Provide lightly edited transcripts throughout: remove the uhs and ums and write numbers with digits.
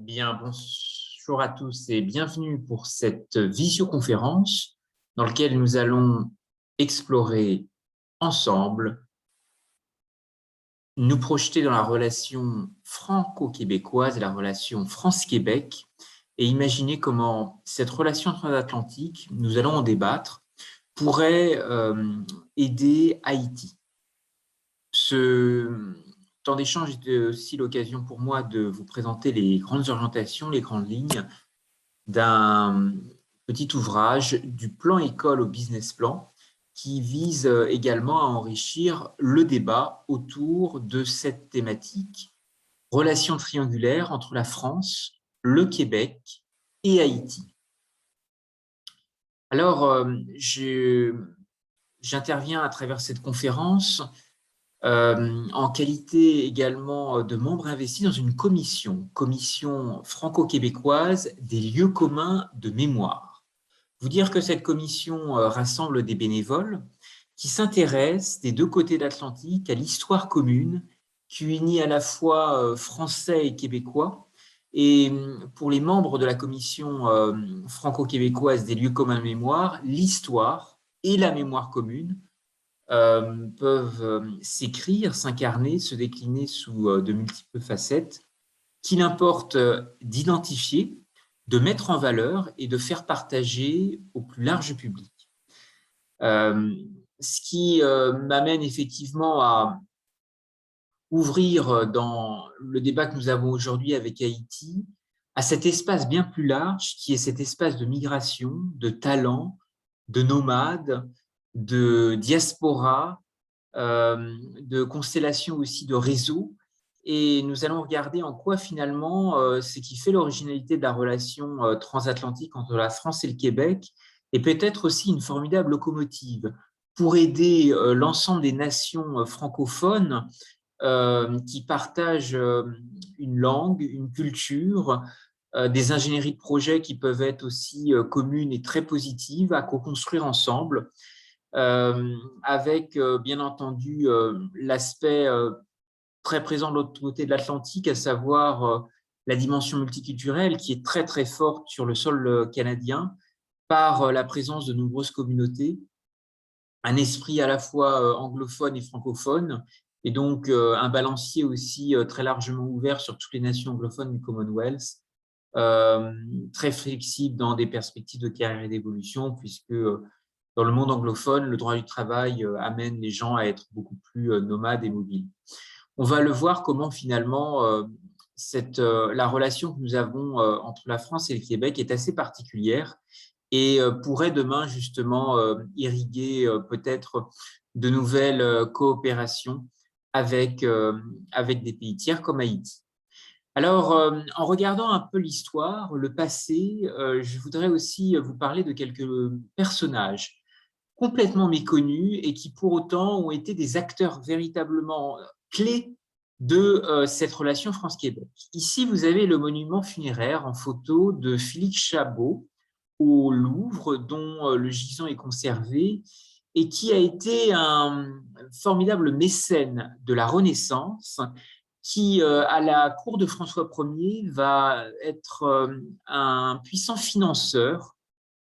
Bien, bonjour à tous et bienvenue pour cette visioconférence dans laquelle nous allons explorer ensemble, nous projeter dans la relation franco-québécoise et la relation France-Québec et imaginer comment cette relation transatlantique, nous allons en débattre, pourrait aider Haïti. Ce temps d'échange était aussi l'occasion pour moi de vous présenter les grandes orientations, les grandes lignes d'un petit ouvrage du plan école au business plan qui vise également à enrichir le débat autour de cette thématique, relation triangulaire entre la France, le Québec et Haïti. Alors, j'interviens à travers cette conférence en qualité également de membre investi dans une commission franco-québécoise des lieux communs de mémoire. Vous dire que cette commission rassemble des bénévoles qui s'intéressent des deux côtés de l'Atlantique à l'histoire commune qui unit à la fois français et québécois. Et pour les membres de la commission franco-québécoise des lieux communs de mémoire, l'histoire et la mémoire commune peuvent s'écrire, s'incarner, se décliner sous de multiples facettes qu'il importe d'identifier, de mettre en valeur et de faire partager au plus large public. Ce qui m'amène effectivement à ouvrir dans le débat que nous avons aujourd'hui avec Haïti à cet espace bien plus large qui est cet espace de migration, de talents, de nomades, de diaspora, de constellation aussi de réseaux. Et nous allons regarder en quoi finalement ce qui fait l'originalité de la relation transatlantique entre la France et le Québec est peut-être aussi une formidable locomotive pour aider l'ensemble des nations francophones qui partagent une langue, une culture, des ingénieries de projets qui peuvent être aussi communes et très positives à co-construire ensemble, avec bien entendu l'aspect très présent de l'autre côté de l'Atlantique, à savoir la dimension multiculturelle qui est très très forte sur le sol canadien par la présence de nombreuses communautés, un esprit à la fois anglophone et francophone, et donc un balancier aussi très largement ouvert sur toutes les nations anglophones du Commonwealth, très flexible dans des perspectives de carrière et d'évolution, puisque dans le monde anglophone, le droit du travail amène les gens à être beaucoup plus nomades et mobiles. On va le voir comment finalement la relation que nous avons entre la France et le Québec est assez particulière et pourrait demain justement irriguer peut-être de nouvelles coopérations avec des pays tiers comme Haïti. Alors, en regardant un peu l'histoire, le passé, je voudrais aussi vous parler de quelques personnages complètement méconnus et qui pour autant ont été des acteurs véritablement clés de cette relation France-Québec. Ici, vous avez le monument funéraire en photo de Félix Chabot au Louvre, dont le gisant est conservé et qui a été un formidable mécène de la Renaissance qui, à la cour de François Ier, va être un puissant financeur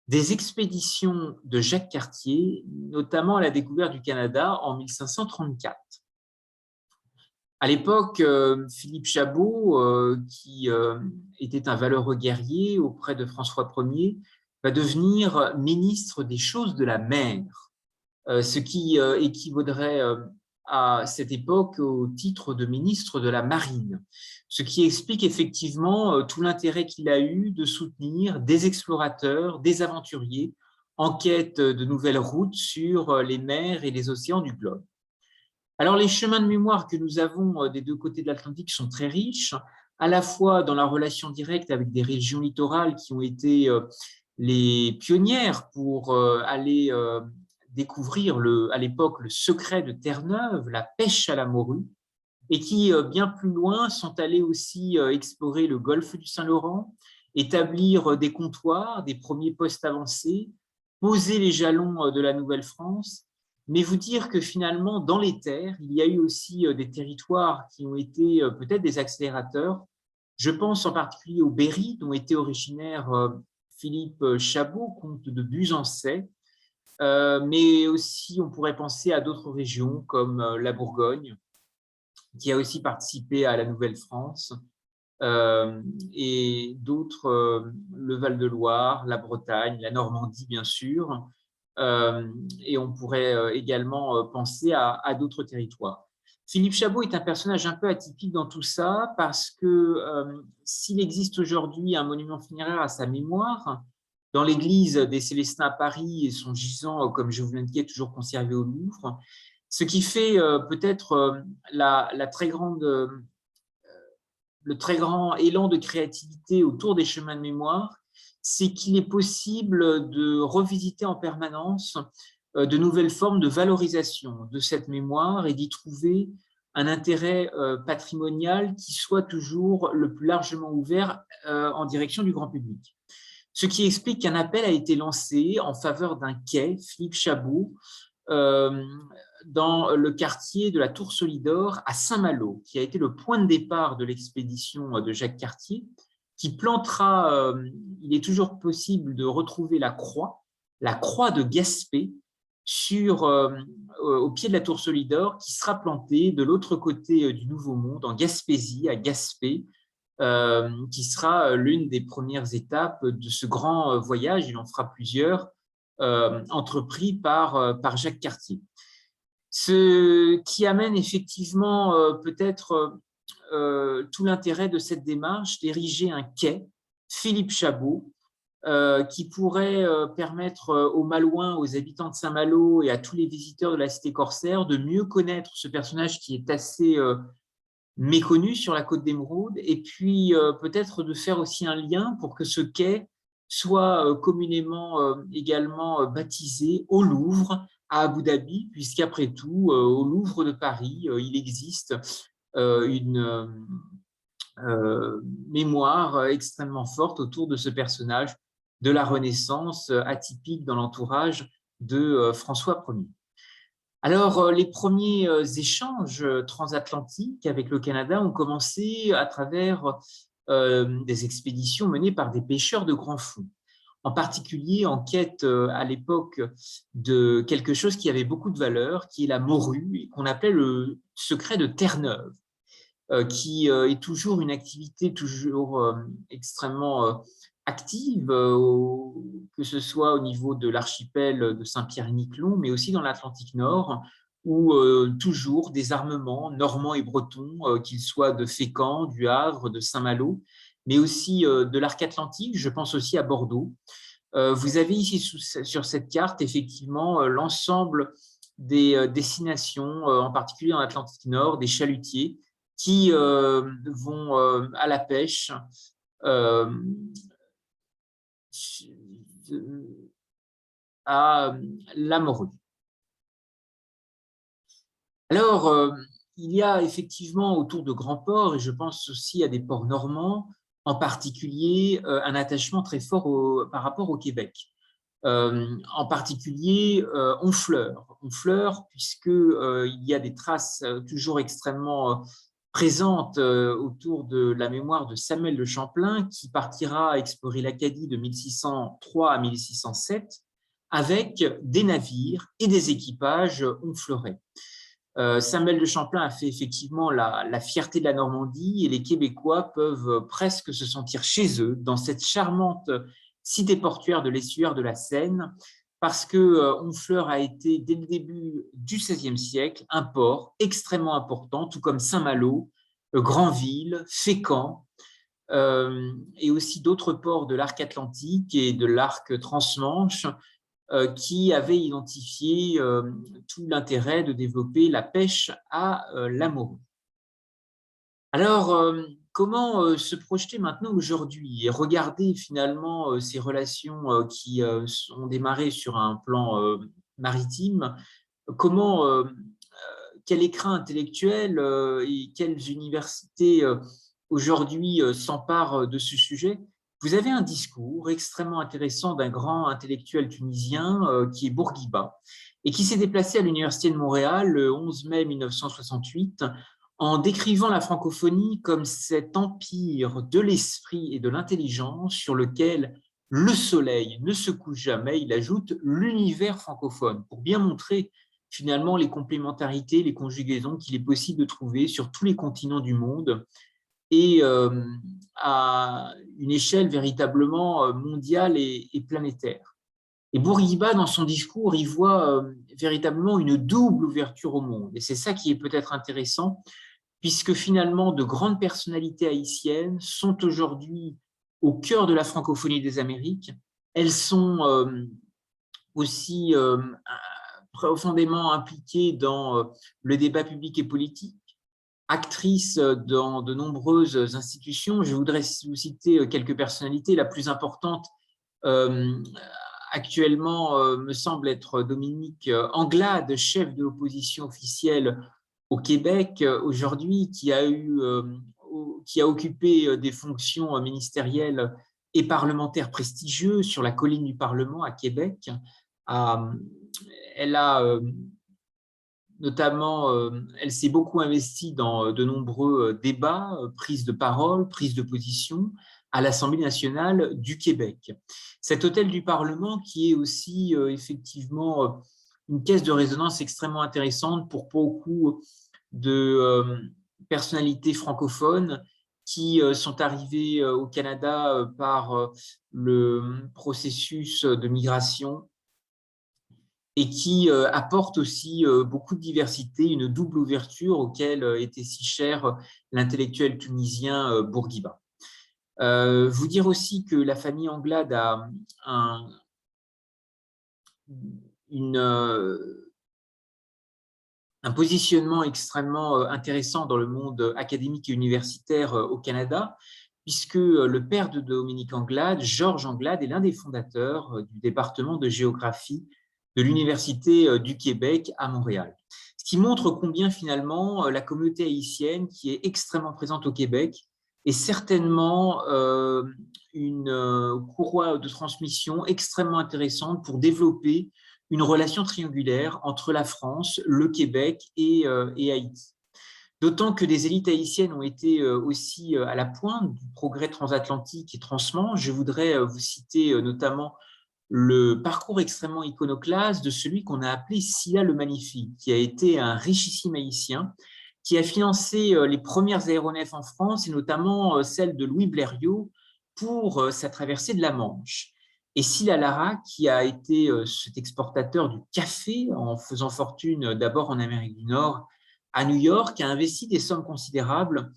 des expéditions de Jacques Cartier, notamment à la découverte du Canada en 1534. À l'époque, Philippe Chabot, qui était un valeureux guerrier auprès de François Ier, va devenir ministre des choses de la mer, ce qui équivaudrait à cette époque au titre de ministre de la Marine, ce qui explique effectivement tout l'intérêt qu'il a eu de soutenir des explorateurs, des aventuriers en quête de nouvelles routes sur les mers et les océans du globe. Alors, les chemins de mémoire que nous avons des deux côtés de l'Atlantique sont très riches, à la fois dans la relation directe avec des régions littorales qui ont été les pionnières pour aller découvrir à l'époque le secret de Terre-Neuve, la pêche à la morue, et qui, bien plus loin, sont allés aussi explorer le golfe du Saint-Laurent, établir des comptoirs, des premiers postes avancés, poser les jalons de la Nouvelle-France, mais vous dire que finalement, dans les terres, il y a eu aussi des territoires qui ont été peut-être des accélérateurs Je pense en particulier au Berry, dont était originaire Philippe Chabot, comte de Buzancais, mais aussi on pourrait penser à d'autres régions comme la Bourgogne, qui a aussi participé à la Nouvelle-France, et d'autres, le Val-de-Loire, la Bretagne, la Normandie bien sûr, et on pourrait également penser à d'autres territoires. Philippe Chabot est un personnage un peu atypique dans tout ça parce que s'il existe aujourd'hui un monument funéraire à sa mémoire, dans l'église des Célestins à Paris et son gisant, comme je vous l'indiquais, toujours conservé au Louvre, ce qui fait peut-être la très grande le très grand élan de créativité autour des chemins de mémoire, c'est qu'il est possible de revisiter en permanence de nouvelles formes de valorisation de cette mémoire et d'y trouver un intérêt patrimonial qui soit toujours le plus largement ouvert en direction du grand public. Ce qui explique qu'un appel a été lancé en faveur d'un quai, Philippe Chabot, dans le quartier de la Tour Solidor à Saint-Malo, qui a été le point de départ de l'expédition de Jacques Cartier, qui plantera, il est toujours possible de retrouver la croix de Gaspé, au pied de la Tour Solidor, qui sera plantée de l'autre côté du Nouveau Monde, en Gaspésie, à Gaspé, qui sera l'une des premières étapes de ce grand voyage, il en fera plusieurs, entrepris par Jacques Cartier. Ce qui amène effectivement peut-être tout l'intérêt de cette démarche d'ériger un quai, Philippe Chabot, qui pourrait permettre aux Malouins, aux habitants de Saint-Malo et à tous les visiteurs de la cité corsaire de mieux connaître ce personnage qui est assez méconnu sur la côte d'Émeraude, et puis peut-être de faire aussi un lien pour que ce quai soit communément également baptisé au Louvre, à Abu Dhabi, puisqu'après tout, au Louvre de Paris, il existe une mémoire extrêmement forte autour de ce personnage de la Renaissance, atypique dans l'entourage de François Ier. Alors, les premiers échanges transatlantiques avec le Canada ont commencé à travers des expéditions menées par des pêcheurs de grands fonds, en particulier en quête à l'époque de quelque chose qui avait beaucoup de valeur, qui est la morue, et qu'on appelait le secret de Terre-Neuve, qui est toujours une activité toujours extrêmement active, que ce soit au niveau de l'archipel de Saint-Pierre-et-Miquelon, mais aussi dans l'Atlantique Nord, où toujours des armements normands et bretons, qu'ils soient de Fécamp, du Havre, de Saint-Malo, mais aussi de l'arc atlantique, je pense aussi à Bordeaux. Vous avez ici sur cette carte effectivement l'ensemble des destinations, en particulier en Atlantique Nord, des chalutiers qui vont à la pêche à la morue. Alors, il y a effectivement autour de grands ports, et je pense aussi à des ports normands, en particulier un attachement très fort par rapport au Québec. En particulier Honfleur, puisqu'il y a des traces toujours extrêmement présentes autour de la mémoire de Samuel de Champlain, qui partira explorer l'Acadie de 1603 à 1607 avec des navires et des équipages honfleurais. Samuel de Champlain a fait effectivement la fierté de la Normandie, et les Québécois peuvent presque se sentir chez eux dans cette charmante cité portuaire de l'estuaire de la Seine, parce que Honfleur a été, dès le début du XVIe siècle, un port extrêmement important, tout comme Saint-Malo, Granville, Fécamp, et aussi d'autres ports de l'arc atlantique et de l'arc transmanche, qui avaient identifié tout l'intérêt de développer la pêche à la morue. Alors, comment se projeter maintenant aujourd'hui et regarder finalement ces relations qui ont démarré sur un plan maritime? Quel écrin intellectuel et quelles universités aujourd'hui s'emparent de ce sujet? Vous avez un discours extrêmement intéressant d'un grand intellectuel tunisien qui est Bourguiba, et qui s'est déplacé à l'Université de Montréal le 11 mai 1968 en décrivant la francophonie comme cet empire de l'esprit et de l'intelligence sur lequel le soleil ne se couche jamais. Il ajoute l'univers francophone pour bien montrer finalement les complémentarités, les conjugaisons qu'il est possible de trouver sur tous les continents du monde et à une échelle véritablement mondiale et planétaire. Et Bourguiba, dans son discours, il voit véritablement une double ouverture au monde. Et c'est ça qui est peut-être intéressant, puisque finalement, de grandes personnalités haïtiennes sont aujourd'hui au cœur de la francophonie des Amériques. Elles sont aussi profondément impliquées dans le débat public et politique, actrices dans de nombreuses institutions. Je voudrais vous citer quelques personnalités. La plus importante actuellement me semble être Dominique Anglade, chef de l'opposition officielle au Québec aujourd'hui, qui a occupé des fonctions ministérielles et parlementaires prestigieuses sur la colline du Parlement à Québec. Elle a notamment, elle s'est beaucoup investie dans de nombreux débats, prises de parole, prises de position à l'Assemblée nationale du Québec. Cet hôtel du Parlement qui est aussi effectivement une caisse de résonance extrêmement intéressante pour beaucoup de personnalités francophones qui sont arrivées au Canada par le processus de migration et qui apporte aussi beaucoup de diversité, une double ouverture auquel était si cher l'intellectuel tunisien Bourguiba. Vous dire aussi que la famille Anglade a un positionnement extrêmement intéressant dans le monde académique et universitaire au Canada, puisque le père de Dominique Anglade, Georges Anglade, est l'un des fondateurs du département de géographie de l'Université du Québec à Montréal. Ce qui montre combien finalement la communauté haïtienne, qui est extrêmement présente au Québec, est certainement une courroie de transmission extrêmement intéressante pour développer une relation triangulaire entre la France, le Québec et Haïti. D'autant que des élites haïtiennes ont été aussi à la pointe du progrès transatlantique et transmanche. Je voudrais vous citer notamment le parcours extrêmement iconoclaste de celui qu'on a appelé Sylla le Magnifique, qui a été un richissime haïtien, qui a financé les premières aéronefs en France, et notamment celle de Louis Blériot pour sa traversée de la Manche. Et Sylla Lara, qui a été cet exportateur du café en faisant fortune d'abord en Amérique du Nord, à New York, a investi des sommes considérables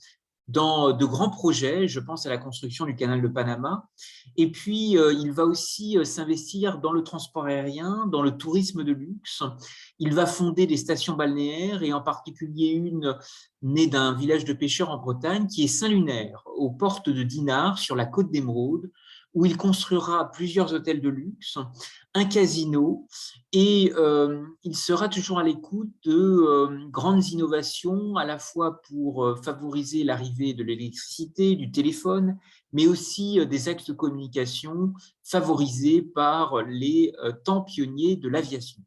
dans de grands projets, je pense à la construction du canal de Panama, et puis il va aussi s'investir dans le transport aérien, dans le tourisme de luxe, il va fonder des stations balnéaires, et en particulier une née d'un village de pêcheurs en Bretagne, qui est Saint-Lunaire, aux portes de Dinard, sur la côte d'Émeraude, où il construira plusieurs hôtels de luxe, un casino, et il sera toujours à l'écoute de grandes innovations, à la fois pour favoriser l'arrivée de l'électricité, du téléphone, mais aussi des axes de communication favorisés par les temps pionniers de l'aviation.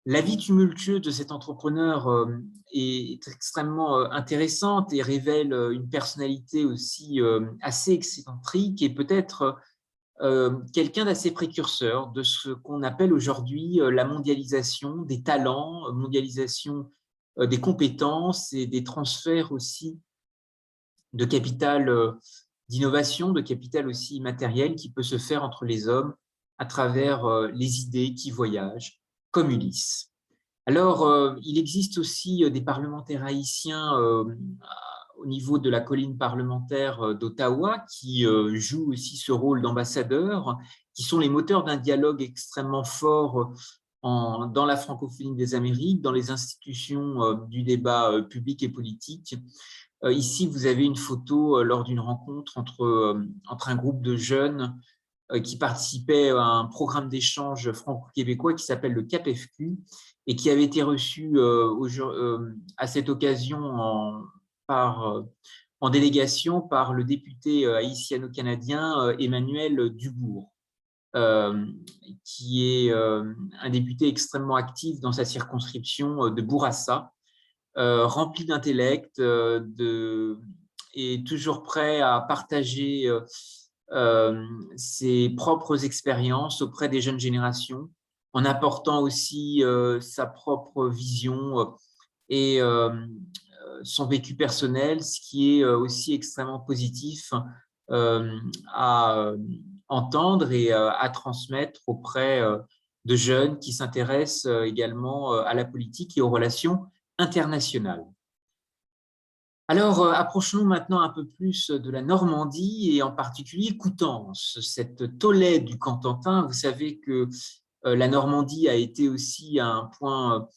La vie tumultueuse de cet entrepreneur est extrêmement intéressante et révèle une personnalité aussi assez excentrique, et peut-être quelqu'un d'assez précurseur de ce qu'on appelle aujourd'hui la mondialisation des talents, mondialisation des compétences et des transferts aussi de capital d'innovation, de capital aussi matériel qui peut se faire entre les hommes à travers les idées qui voyagent, comme Ulysse. Alors, il existe aussi des parlementaires haïtiens au niveau de la colline parlementaire d'Ottawa, qui jouent aussi ce rôle d'ambassadeurs, qui sont les moteurs d'un dialogue extrêmement fort dans la francophonie des Amériques, dans les institutions du débat public et politique. Ici, vous avez une photo lors d'une rencontre entre un groupe de jeunes qui participaient à un programme d'échange franco-québécois qui s'appelle le CAPFQ et qui avait été reçu à cette occasion en délégation par le député haïtiano-canadien Emmanuel Dubourg, qui est un député extrêmement actif dans sa circonscription de Bourassa, rempli d'intellect, et toujours prêt à partager ses propres expériences auprès des jeunes générations, en apportant aussi sa propre vision et son vécu personnel, ce qui est aussi extrêmement positif à entendre et à transmettre auprès de jeunes qui s'intéressent également à la politique et aux relations internationales. Alors, approchons-nous maintenant un peu plus de la Normandie et en particulier Coutances, cette Tolède du Cotentin. Vous savez que la Normandie a été aussi un point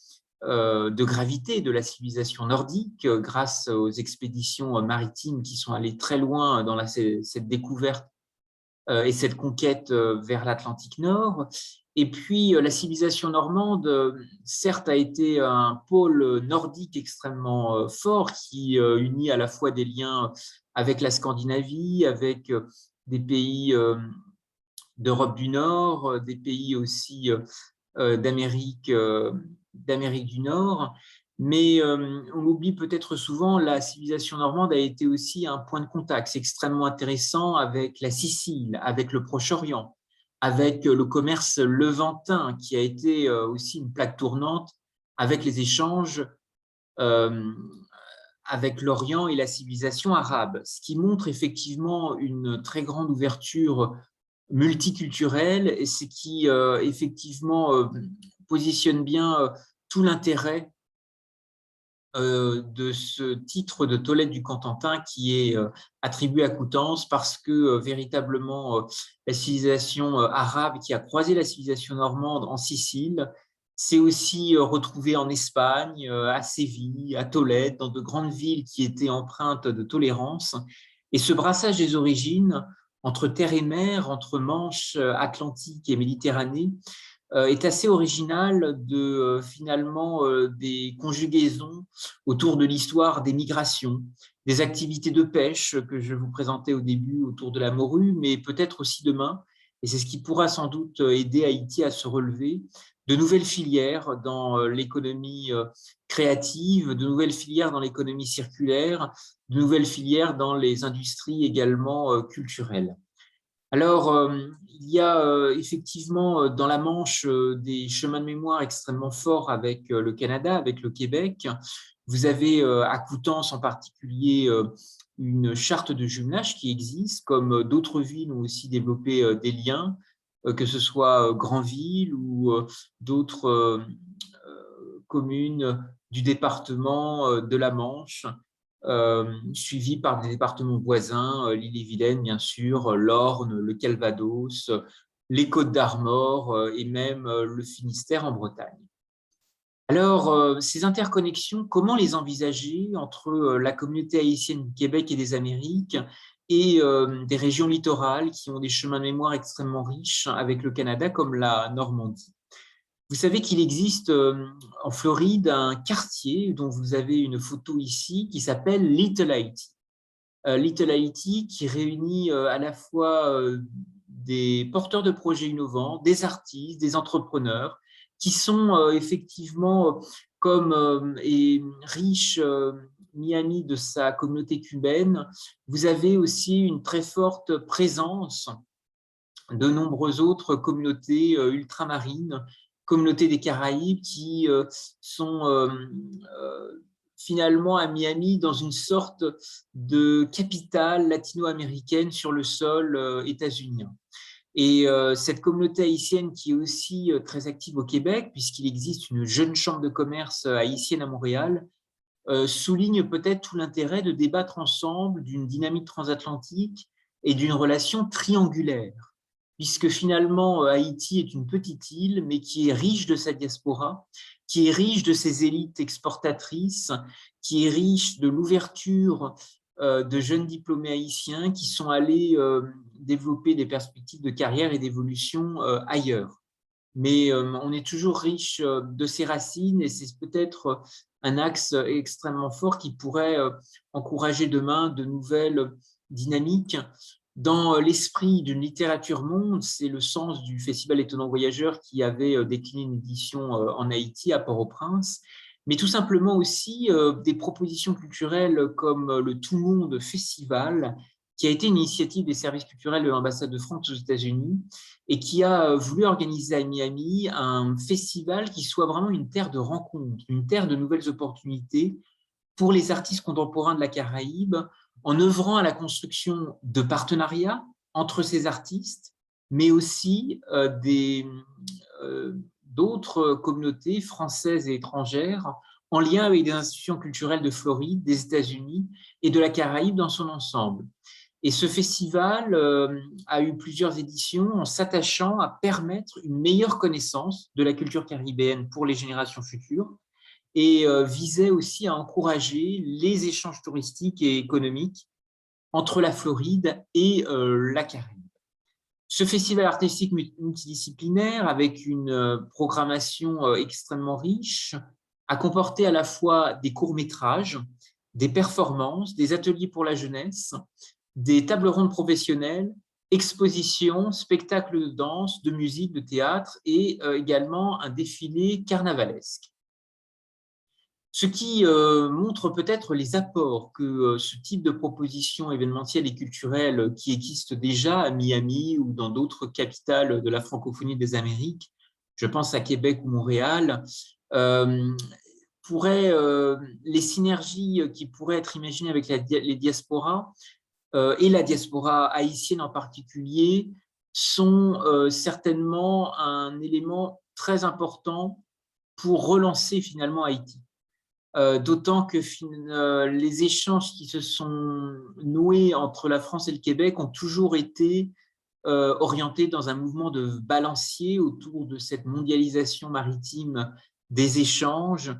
de gravité de la civilisation nordique grâce aux expéditions maritimes qui sont allées très loin dans cette découverte et cette conquête vers l'Atlantique Nord. Et puis, la civilisation normande, certes, a été un pôle nordique extrêmement fort qui unit à la fois des liens avec la Scandinavie, avec des pays d'Europe du Nord, des pays aussi d'Amérique du Nord. Mais on oublie peut-être souvent, la civilisation normande a été aussi un point de contact. C'est extrêmement intéressant avec la Sicile, avec le Proche-Orient, avec le commerce levantin qui a été aussi une plaque tournante avec les échanges euh, avec l'Orient et la civilisation arabe, ce qui montre effectivement une très grande ouverture multiculturelle et ce qui effectivement positionne bien tout l'intérêt de ce titre de Tolède du Cotentin qui est attribué à Coutances parce que véritablement la civilisation arabe qui a croisé la civilisation normande en Sicile s'est aussi retrouvée en Espagne, à Séville, à Tolède, dans de grandes villes qui étaient empreintes de tolérance. Et ce brassage des origines entre terre et mer, entre Manche, Atlantique et Méditerranée, est assez original de finalement des conjugaisons autour de l'histoire des migrations, des activités de pêche que je vous présentais au début autour de la morue, mais peut-être aussi demain, et c'est ce qui pourra sans doute aider Haïti à se relever, de nouvelles filières dans l'économie créative, de nouvelles filières dans l'économie circulaire, de nouvelles filières dans les industries également culturelles. Alors, il y a effectivement dans la Manche des chemins de mémoire extrêmement forts avec le Canada, avec le Québec. Vous avez à Coutances en particulier une charte de jumelage qui existe, comme d'autres villes ont aussi développé des liens, que ce soit Granville ou d'autres communes du département de la Manche, suivi par des départements voisins, l'Ille-et-Vilaine, bien sûr, l'Orne, le Calvados, les Côtes-d'Armor et même le Finistère en Bretagne. Alors, ces interconnexions, comment les envisager entre la communauté haïtienne du Québec et des Amériques et des régions littorales qui ont des chemins de mémoire extrêmement riches avec le Canada, comme la Normandie? Vous savez qu'il existe en Floride un quartier dont vous avez une photo ici qui s'appelle Little Haiti. Little Haiti qui réunit à la fois des porteurs de projets innovants, des artistes, des entrepreneurs qui sont effectivement comme et riche Miami de sa communauté cubaine. Vous avez aussi une très forte présence de nombreuses autres communautés ultramarines, communautés des Caraïbes qui sont finalement à Miami dans une sorte de capitale latino-américaine sur le sol états-unien. Et cette communauté haïtienne qui est aussi très active au Québec, puisqu'il existe une jeune chambre de commerce haïtienne à Montréal, souligne peut-être tout l'intérêt de débattre ensemble d'une dynamique transatlantique et d'une relation triangulaire, puisque finalement Haïti est une petite île, mais qui est riche de sa diaspora, qui est riche de ses élites exportatrices, qui est riche de l'ouverture de jeunes diplômés haïtiens qui sont allés développer des perspectives de carrière et d'évolution ailleurs. Mais on est toujours riche de ses racines et c'est peut-être un axe extrêmement fort qui pourrait encourager demain de nouvelles dynamiques. Dans l'esprit d'une littérature monde, c'est le sens du Festival Étonnant Voyageur qui avait décliné une édition en Haïti, à Port-au-Prince. mais tout simplement aussi des propositions culturelles comme le Tout Monde Festival, qui a été une initiative des services culturels de l'ambassade de France aux États-Unis et qui a voulu organiser à Miami un festival qui soit vraiment une terre de rencontres, une terre de nouvelles opportunités pour les artistes contemporains de la Caraïbe, en œuvrant à la construction de partenariats entre ces artistes, mais aussi d'autres communautés françaises et étrangères en lien avec des institutions culturelles de Floride, des États-Unis et de la Caraïbe dans son ensemble. Et ce festival a eu plusieurs éditions en s'attachant à permettre une meilleure connaissance de la culture caribéenne pour les générations futures et visait aussi à encourager les échanges touristiques et économiques entre la Floride et la Caraïbe. Ce festival artistique multidisciplinaire, avec une programmation extrêmement riche, a comporté à la fois des courts-métrages, des performances, des ateliers pour la jeunesse, des tables rondes professionnelles, expositions, spectacles de danse, de musique, de théâtre et également un défilé carnavalesque. Ce qui montre peut-être les apports que ce type de proposition événementielle et culturelle qui existe déjà à Miami ou dans d'autres capitales de la francophonie des Amériques, je pense à Québec ou Montréal, les synergies qui pourraient être imaginées avec les diasporas et la diaspora haïtienne en particulier sont certainement un élément très important pour relancer finalement Haïti. D'autant que les échanges qui se sont noués entre la France et le Québec ont toujours été orientés dans un mouvement de balancier autour de cette mondialisation maritime des échanges.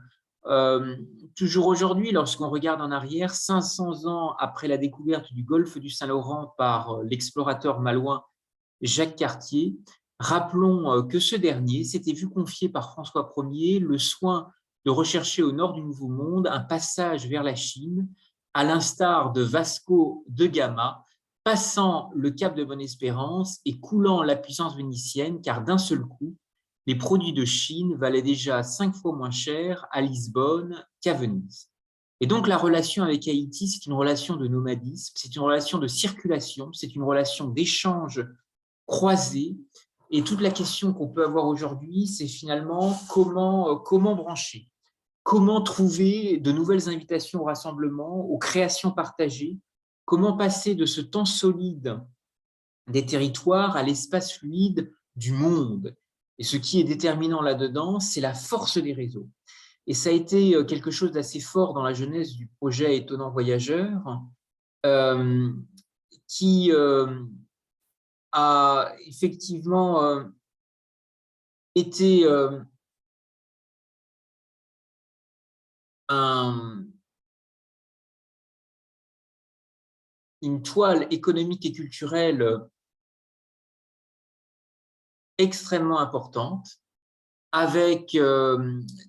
Toujours aujourd'hui, lorsqu'on regarde en arrière, 500 ans après la découverte du golfe du Saint-Laurent par l'explorateur malouin Jacques Cartier, rappelons que ce dernier s'était vu confier par François Ier le soin de rechercher au nord du Nouveau Monde un passage vers la Chine, à l'instar de Vasco de Gama, passant le cap de Bonne-Espérance et coulant la puissance vénitienne, car d'un seul coup, les produits de Chine valaient déjà 5 fois moins cher à Lisbonne qu'à Venise. Et donc la relation avec Haïti, c'est une relation de nomadisme, c'est une relation de circulation, c'est une relation d'échange croisé. Et toute la question qu'on peut avoir aujourd'hui, c'est finalement comment brancher, comment trouver de nouvelles invitations au rassemblement, aux créations partagées, comment passer de ce temps solide des territoires à l'espace fluide du monde. Et ce qui est déterminant là-dedans, c'est la force des réseaux. Et ça a été quelque chose d'assez fort dans la jeunesse du projet Étonnant Voyageur, qui a effectivement été une toile économique et culturelle extrêmement importante, avec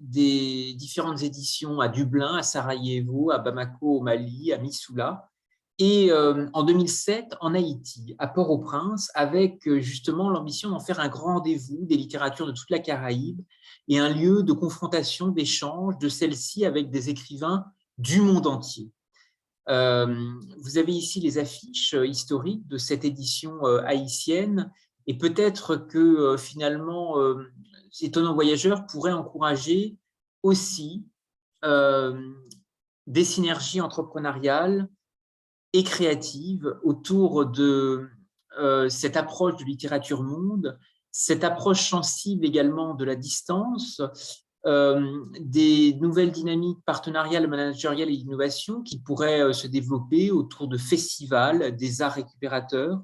des différentes éditions à Dublin, à Sarajevo, à Bamako au Mali, à Missoula, et en 2007 en Haïti, à Port-au-Prince, avec justement l'ambition d'en faire un grand rendez-vous des littératures de toute la Caraïbe et un lieu de confrontation, d'échange de celles-ci avec des écrivains du monde entier. Vous avez ici les affiches historiques de cette édition haïtienne et peut-être que finalement, Étonnant Voyageur pourrait encourager aussi des synergies entrepreneuriales et créatives autour de cette approche de littérature monde, cette approche sensible également de la distance, des nouvelles dynamiques partenariales, managériales et d'innovation qui pourraient se développer autour de festivals, des arts récupérateurs,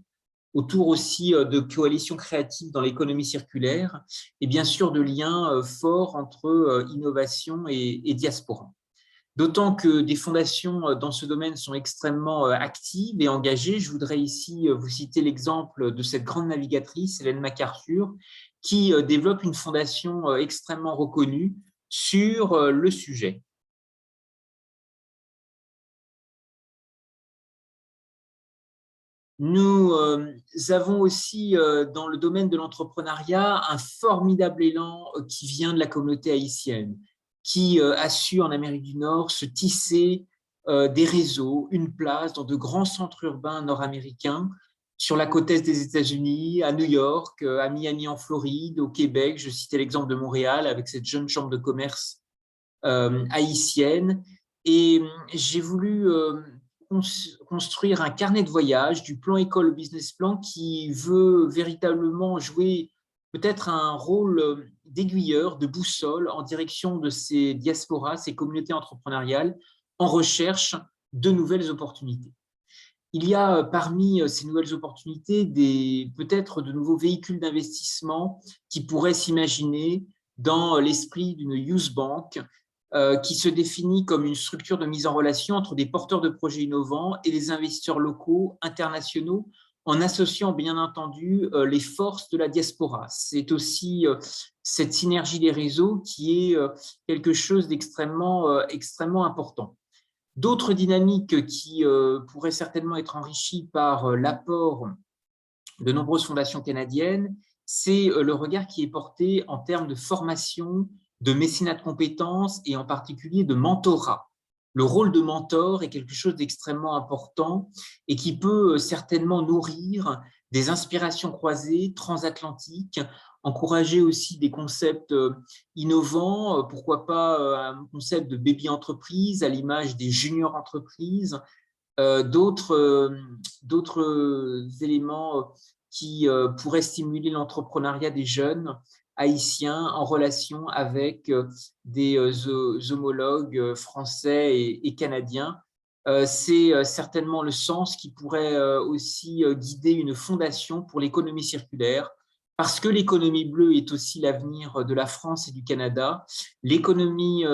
autour aussi de coalitions créatives dans l'économie circulaire et bien sûr de liens forts entre innovation et diaspora. D'autant que des fondations dans ce domaine sont extrêmement actives et engagées. Je voudrais ici vous citer l'exemple de cette grande navigatrice, Hélène MacArthur, qui développe une fondation extrêmement reconnue sur le sujet. Nous avons aussi, dans le domaine de l'entrepreneuriat, un formidable élan qui vient de la communauté haïtienne, qui a su en Amérique du Nord se tisser des réseaux, une place dans de grands centres urbains nord-américains, sur la côte est des États-Unis, à New York, à Miami en Floride, au Québec. Je citais l'exemple de Montréal avec cette jeune chambre de commerce haïtienne. Et j'ai voulu construire un carnet de voyage du plan école au business plan qui veut véritablement jouer peut-être un rôle d'aiguilleur, de boussole en direction de ces diasporas, ces communautés entrepreneuriales en recherche de nouvelles opportunités. Il y a parmi ces nouvelles opportunités peut-être de nouveaux véhicules d'investissement qui pourraient s'imaginer dans l'esprit d'une youth bank qui se définit comme une structure de mise en relation entre des porteurs de projets innovants et des investisseurs locaux, internationaux, en associant bien entendu les forces de la diaspora. C'est aussi cette synergie des réseaux qui est quelque chose d'extrêmement extrêmement important. D'autres dynamiques qui pourraient certainement être enrichies par l'apport de nombreuses fondations canadiennes, c'est le regard qui est porté en termes de formation, de mécénat de compétences et en particulier de mentorat. Le rôle de mentor est quelque chose d'extrêmement important et qui peut certainement nourrir des inspirations croisées transatlantiques, encourager aussi des concepts innovants, pourquoi pas un concept de baby entreprise à l'image des junior entreprises, d'autres éléments qui pourraient stimuler l'entrepreneuriat des jeunes haïtiens en relation avec des homologues français et canadiens. C'est certainement le sens qui pourrait aussi guider une fondation pour l'économie circulaire, parce que l'économie bleue est aussi l'avenir de la France et du Canada. L'économie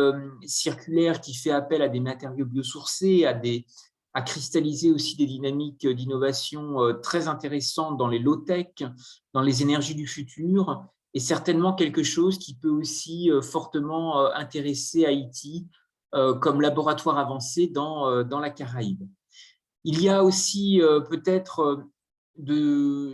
circulaire qui fait appel à des matériaux biosourcés, à cristalliser aussi des dynamiques d'innovation très intéressantes dans les low-tech, dans les énergies du futur, et certainement quelque chose qui peut aussi fortement intéresser Haïti comme laboratoire avancé dans la Caraïbe. Il y a aussi peut-être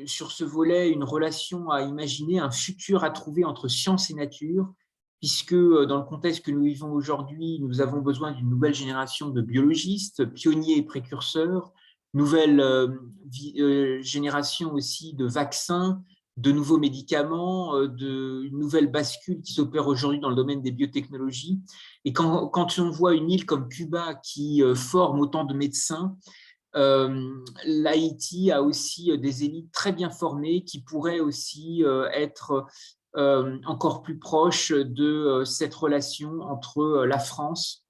sur ce volet une relation à imaginer, un futur à trouver entre science et nature, puisque dans le contexte que nous vivons aujourd'hui, nous avons besoin d'une nouvelle génération de biologistes, pionniers et précurseurs, nouvelle génération aussi de vaccins, de nouveaux médicaments, une nouvelle bascule qui s'opère aujourd'hui dans le domaine des biotechnologies. Et quand on voit une île comme Cuba qui forme autant de médecins, l'Haïti a aussi des élites très bien formées qui pourraient aussi être encore plus proches de cette relation entre la France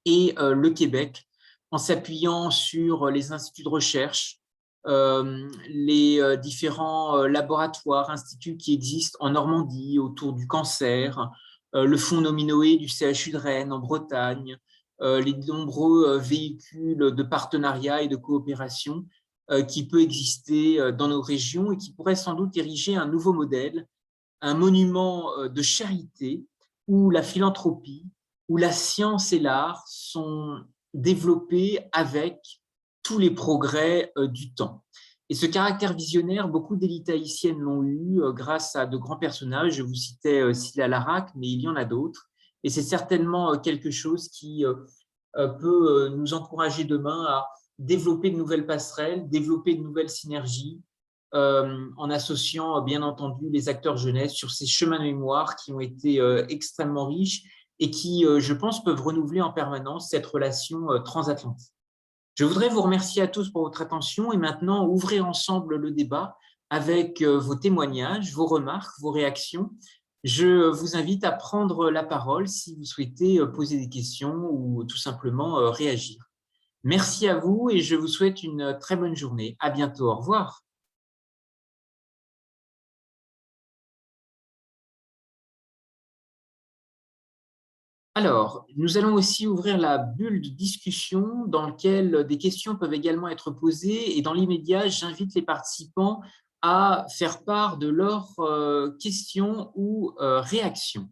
et le Québec, en s'appuyant sur les instituts de recherche, les différents laboratoires, instituts qui existent en Normandie autour du cancer, le fonds Nominoé du CHU de Rennes en Bretagne, les nombreux véhicules de partenariat et de coopération qui peut exister dans nos régions et qui pourraient sans doute ériger un nouveau modèle, un monument de charité où la philanthropie, où la science et l'art sont développés avec tous les progrès du temps. Et ce caractère visionnaire, beaucoup d'élites haïtiennes l'ont eu grâce à de grands personnages. Je vous citais Sylla Larac, mais il y en a d'autres. Et c'est certainement quelque chose qui peut nous encourager demain à développer de nouvelles passerelles, développer de nouvelles synergies, en associant bien entendu les acteurs jeunesse sur ces chemins de mémoire qui ont été extrêmement riches et qui, je pense, peuvent renouveler en permanence cette relation transatlantique. Je voudrais vous remercier à tous pour votre attention et maintenant ouvrir ensemble le débat avec vos témoignages, vos remarques, vos réactions. Je vous invite à prendre la parole si vous souhaitez poser des questions ou tout simplement réagir. Merci à vous et je vous souhaite une très bonne journée. À bientôt. Au revoir. Alors, nous allons aussi ouvrir la bulle de discussion dans laquelle des questions peuvent également être posées et dans l'immédiat, j'invite les participants à faire part de leurs questions ou réactions.